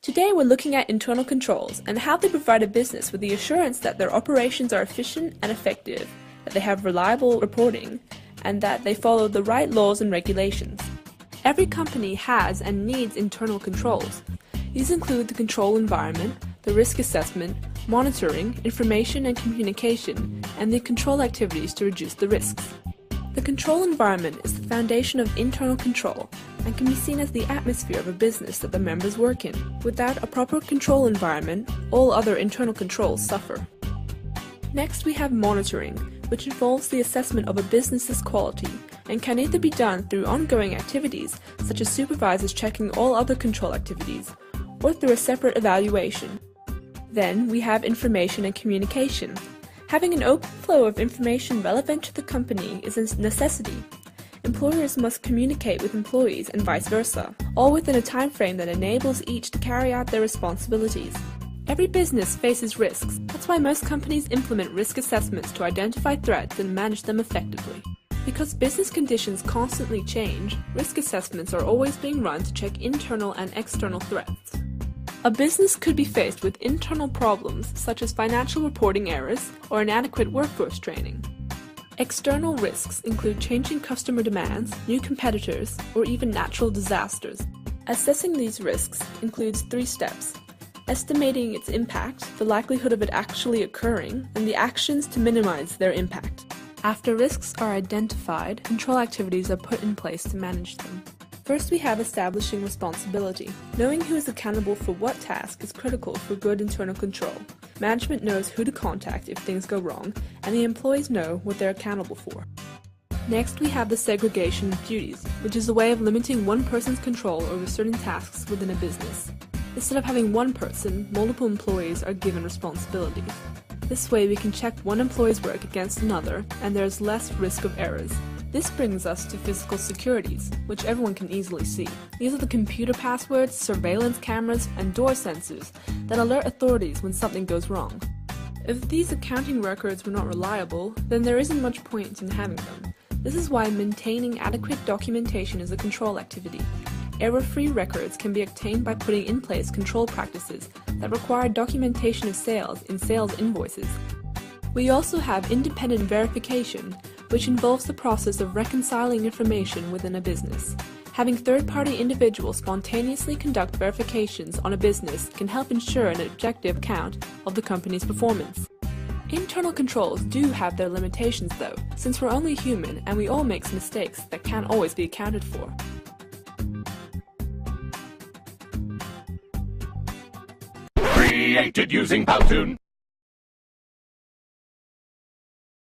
Today we're looking at internal controls and how they provide a business with the assurance that their operations are efficient and effective, that they have reliable reporting, and that they follow the right laws and regulations. Every company has and needs internal controls. These include the control environment, the risk assessment, monitoring, information and communication, and the control activities to reduce the risks. The control environment is the foundation of internal control and can be seen as the atmosphere of a business that the members work in. Without a proper control environment, all other internal controls suffer. Next, we have monitoring, which involves the assessment of a business's quality and can either be done through ongoing activities, such as supervisors checking all other control activities, or through a separate evaluation. Then, we have information and communication. Having an open flow of information relevant to the company is a necessity. Employers must communicate with employees and vice versa, all within a time frame that enables each to carry out their responsibilities. Every business faces risks. That's why most companies implement risk assessments to identify threats and manage them effectively. Because business conditions constantly change, risk assessments are always being run to check internal and external threats. A business could be faced with internal problems such as financial reporting errors or inadequate workforce training. External risks include changing customer demands, new competitors, or even natural disasters. Assessing these risks includes 3 steps: estimating its impact, the likelihood of it actually occurring, and the actions to minimize their impact. After risks are identified, control activities are put in place to manage them. First, we have establishing responsibility. Knowing who is accountable for what task is critical for good internal control. Management knows who to contact if things go wrong, and the employees know what they're accountable for. Next, we have the segregation of duties, which is a way of limiting one person's control over certain tasks within a business. Instead of having one person, multiple employees are given responsibility. This way we can check one employee's work against another, and there is less risk of errors. This brings us to physical securities, which everyone can easily see. These are the computer passwords, surveillance cameras, and door sensors that alert authorities when something goes wrong. If these accounting records were not reliable, then there isn't much point in having them. This is why maintaining adequate documentation is a control activity. Error-free records can be obtained by putting in place control practices that require documentation of sales in sales invoices. We also have independent verification, which involves the process of reconciling information within a business. Having third-party individuals spontaneously conduct verifications on a business can help ensure an objective account of the company's performance. Internal controls do have their limitations though, since we're only human and we all make mistakes that can't always be accounted for. Created using Powtoon.